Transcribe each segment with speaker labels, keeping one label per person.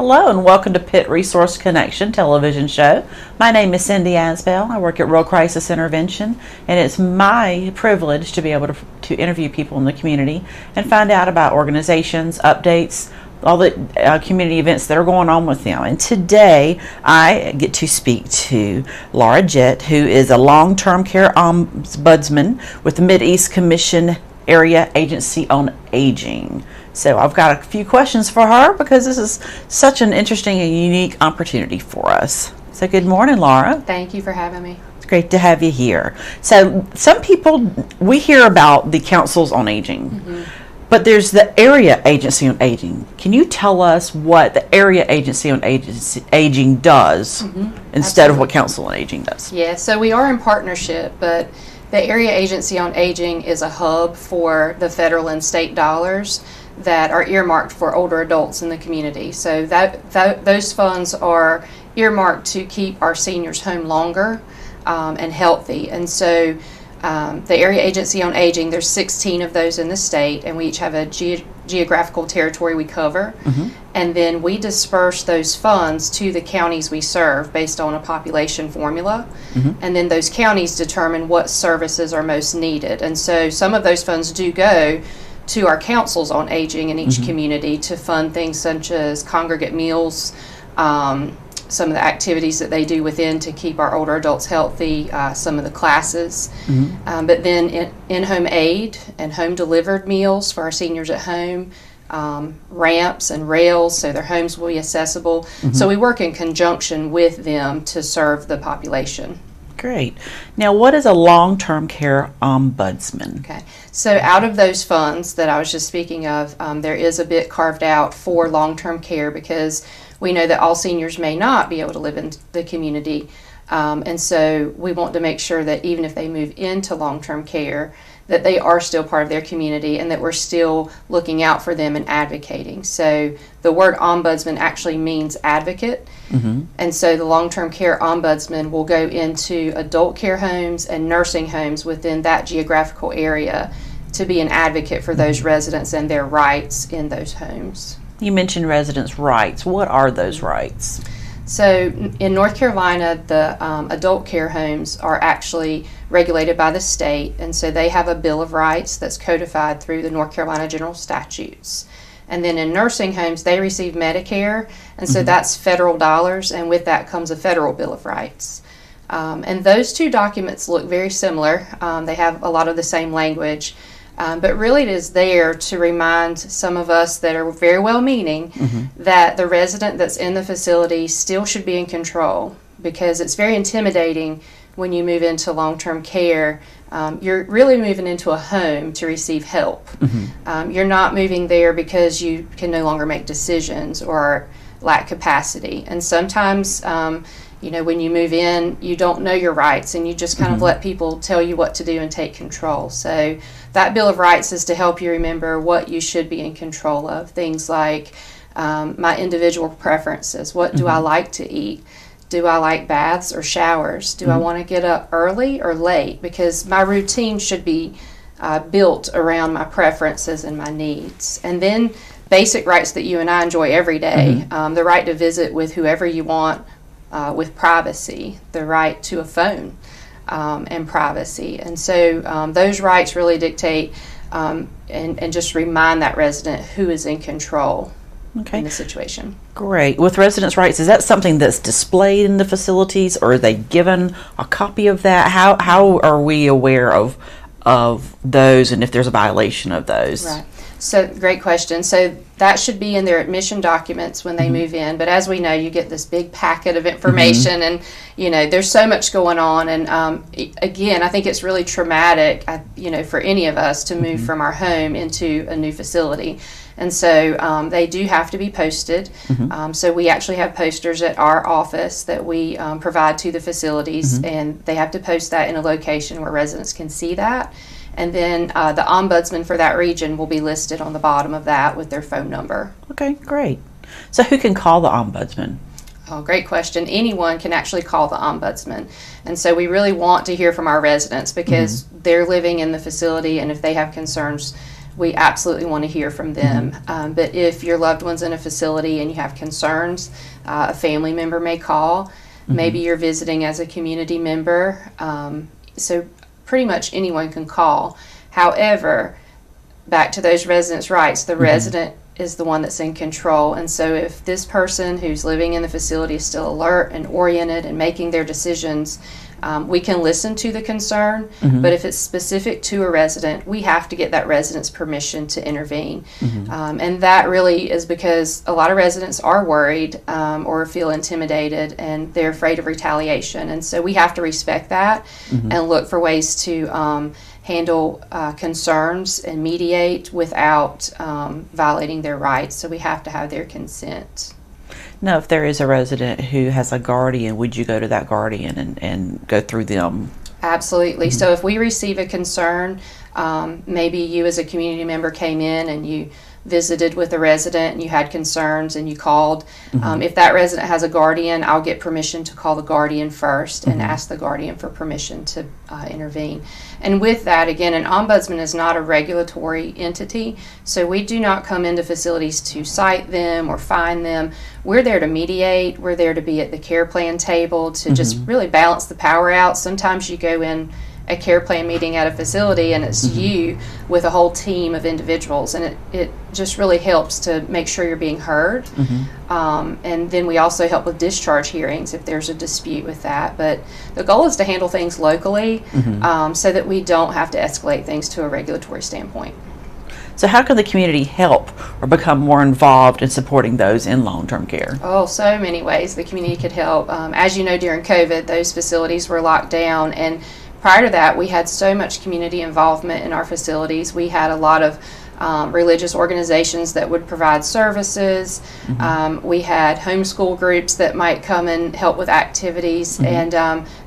Speaker 1: Hello and welcome to Pitt Resource Connection television show. My name is Cindy Asbell. I work at Rural Crisis Intervention, and it's my privilege to be able to interview people in the community and find out about organizations, updates, all the community events that are going on with them. And today I get to speak to Jett, who is a long-term care ombudsman with the Mid-East Commission Area Agency on Aging. So I've got a few questions for her because this is such an interesting and unique opportunity for us. So good morning, Laura.
Speaker 2: Thank you for having me.
Speaker 1: It's great to have you here. So some people, we hear about the councils on aging, but there's the Area Agency on Aging. Can you tell us what the Area Agency on Aging does instead of what Council on Aging does?
Speaker 2: Yeah, so we are in partnership, but the Area Agency on Aging is a hub for the federal and state dollars that are earmarked for older adults in the community. So those funds are earmarked to keep our seniors home longer and healthy. And so the Area Agency on Aging, there's 16 of those in the state, and we each have a geographical territory we cover. And then we disperse those funds to the counties we serve based on a population formula. And then those counties determine what services are most needed. And so some of those funds do go to our councils on aging in each community to fund things such as congregate meals, some of the activities that they do within to keep our older adults healthy, some of the classes. But then in-home aid and home delivered meals for our seniors at home, ramps and rails so their homes will be accessible. So we work in conjunction with them to serve the population.
Speaker 1: Great. Now, what is a long-term care ombudsman?
Speaker 2: Okay, so out of those funds that I was just speaking of, there is a bit carved out for long-term care because we know that all seniors may not be able to live in the community. And so we want to make sure that even if they move into long-term care, that they are still part of their community and that we're still looking out for them and advocating. So the word ombudsman actually means advocate. And so the long-term care ombudsman will go into adult care homes and nursing homes within that geographical area to be an advocate for those residents and their rights in those homes.
Speaker 1: You mentioned residents' rights. What are those rights?
Speaker 2: So in North Carolina, the adult care homes are actually regulated by the state, and so they have a Bill of Rights that's codified through the North Carolina General Statutes. And then in nursing homes, they receive Medicare, and so that's federal dollars, and with that comes a federal Bill of Rights. And those two documents look very similar. They have a lot of the same language. But really it is there to remind some of us that are very well-meaning that the resident that's in the facility still should be in control, because it's very intimidating when you move into long-term care. You're really moving into a home to receive help. You're not moving there because you can no longer make decisions or lack capacity. And sometimes when you move in, you don't know your rights and you just kind of let people tell you what to do and take control. So that Bill of Rights is to help you remember what you should be in control of. Things like my individual preferences. What do I like to eat? Do I like baths or showers? Do I want to get up early or late? Because my routine should be built around my preferences and my needs. And then basic rights that you and I enjoy every day. The right to visit with whoever you want, with privacy, the right to a phone and privacy. And so those rights really dictate and just remind that resident who is in control in the situation.
Speaker 1: Great. With residents' rights, is that something that's displayed in the facilities, or are they given a copy of that? How are we aware of those and if there's a violation of those?
Speaker 2: Right. So great question. So that should be in their admission documents when they move in. But as we know, you get this big packet of information, and there's so much going on. And again, I think it's really traumatic, for any of us to move from our home into a new facility. And so they do have to be posted. So we actually have posters at our office that we provide to the facilities, and they have to post that in a location where residents can see that. And then the ombudsman for that region will be listed on the bottom of that with their phone number.
Speaker 1: Okay, great. So who can call the ombudsman?
Speaker 2: Oh, great question. Anyone can actually call the ombudsman. And so we really want to hear from our residents because they're living in the facility, and if they have concerns, we absolutely want to hear from them. But if your loved one's in a facility and you have concerns, a family member may call. Maybe you're visiting as a community member. So pretty much anyone can call. However, back to those residents' rights, the resident is the one that's in control. And so if this person who's living in the facility is still alert and oriented and making their decisions, we can listen to the concern, but if it's specific to a resident, we have to get that resident's permission to intervene. And that really is because a lot of residents are worried or feel intimidated, and they're afraid of retaliation. And so we have to respect that and look for ways to handle concerns and mediate without violating their rights. So we have to have their consent.
Speaker 1: Now, if there is a resident who has a guardian, would you go to that guardian and go through them?
Speaker 2: Absolutely. So if we receive a concern, maybe you as a community member came in and you visited with a resident and you had concerns and you called. If that resident has a guardian, I'll get permission to call the guardian first and ask the guardian for permission to intervene. And with that, again, an ombudsman is not a regulatory entity, so we do not come into facilities to cite them or fine them. We're there to mediate. We're there to be at the care plan table to just really balance the power out. Sometimes you go in a care plan meeting at a facility and it's you with a whole team of individuals, and it just really helps to make sure you're being heard. And then we also help with discharge hearings if there's a dispute with that. But the goal is to handle things locally so that we don't have to escalate things to a regulatory standpoint.
Speaker 1: So how can the community help or become more involved in supporting those in long-term care?
Speaker 2: Oh, so many ways the community could help. As you know, during COVID, those facilities were locked down, and prior to that, we had so much community involvement in our facilities. We had a lot of religious organizations that would provide services. We had homeschool groups that might come and help with activities. And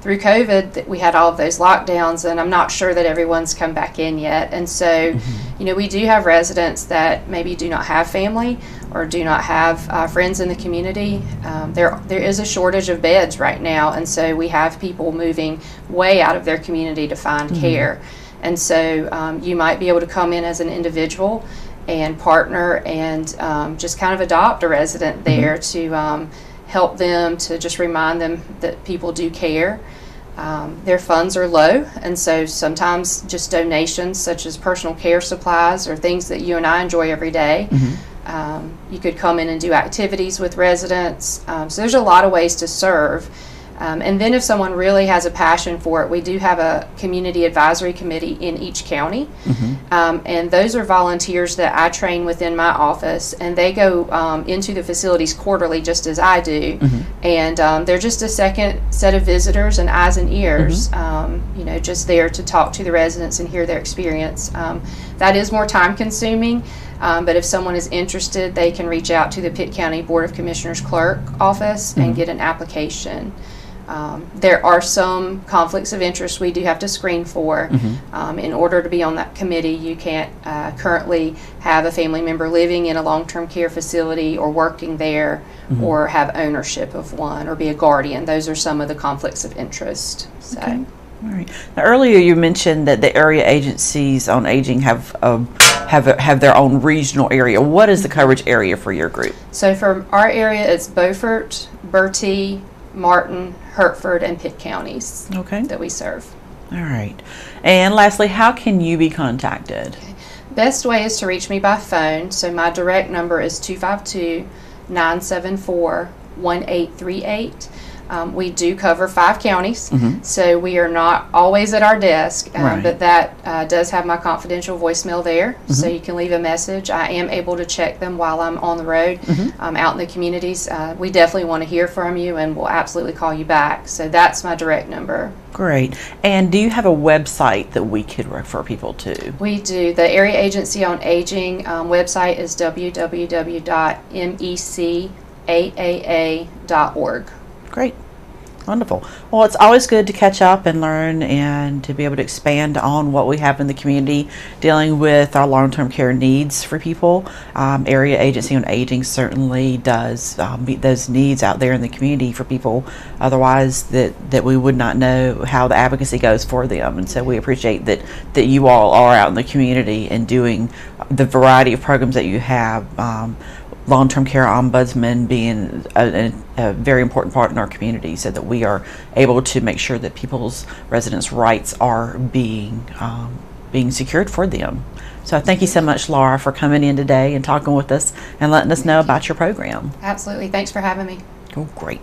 Speaker 2: through COVID, we had all of those lockdowns, and I'm not sure that everyone's come back in yet. And so, you know, we do have residents that maybe do not have family or do not have friends in the community. There is a shortage of beds right now, and so we have people moving way out of their community to find care. And so you might be able to come in as an individual and partner and just kind of adopt a resident there to help them, to just remind them that people do care. Their funds are low, and so sometimes just donations such as personal care supplies or things that you and I enjoy every day. You could come in and do activities with residents. So there's a lot of ways to serve. And then if someone really has a passion for it, we do have a community advisory committee in each county. And those are volunteers that I train within my office, and they go into the facilities quarterly just as I do. And they're just a second set of visitors and eyes and ears, you know, just there to talk to the residents and hear their experience. That is more time consuming. But if someone is interested, they can reach out to the Pitt County Board of Commissioners clerk office and get an application. There are some conflicts of interest we do have to screen for. In order to be on that committee, you can't currently have a family member living in a long-term care facility or working there or have ownership of one or be a guardian. Those are some of the conflicts of interest. So.
Speaker 1: Okay. All right. Now, earlier you mentioned that the area agencies on aging have their own regional area. What is the coverage area for your group?
Speaker 2: So for our area, it's Beaufort, Bertie, Martin, Hertford, and Pitt counties that we serve.
Speaker 1: All right. And lastly, how can you be contacted?
Speaker 2: Best way is to reach me by phone. So my direct number is 252-974-1838. We do cover 5 counties, so we are not always at our desk, but that does have my confidential voicemail there, so you can leave a message. I am able to check them while I'm on the road, out in the communities. We definitely want to hear from you, and we'll absolutely call you back. So that's my direct number.
Speaker 1: Great. And do you have a website that we could refer people to?
Speaker 2: We do. The Area Agency on Aging website is www.mecaa.org.
Speaker 1: Great. Wonderful. Well, it's always good to catch up and learn and to be able to expand on what we have in the community dealing with our long-term care needs for people. Area Agency on Aging certainly does meet those needs out there in the community for people. Otherwise, that we would not know how the advocacy goes for them. And so we appreciate that you all are out in the community and doing the variety of programs that you have. Long-term care ombudsman being a very important part in our community, so that we are able to make sure that people's residents' rights are being secured for them. So thank you so much, Laura, for coming in today and talking with us and letting us know about your program.
Speaker 2: Absolutely. Thanks for having me.
Speaker 1: Oh, great.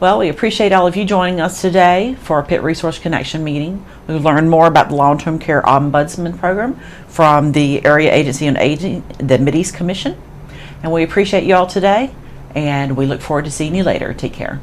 Speaker 1: Well, we appreciate all of you joining us today for our Pitt Resource Connection meeting. We learned more about the Long-Term Care Ombudsman Program from the Area Agency on Aging, the Mideast Commission. And we appreciate you all today, and we look forward to seeing you later. Take care.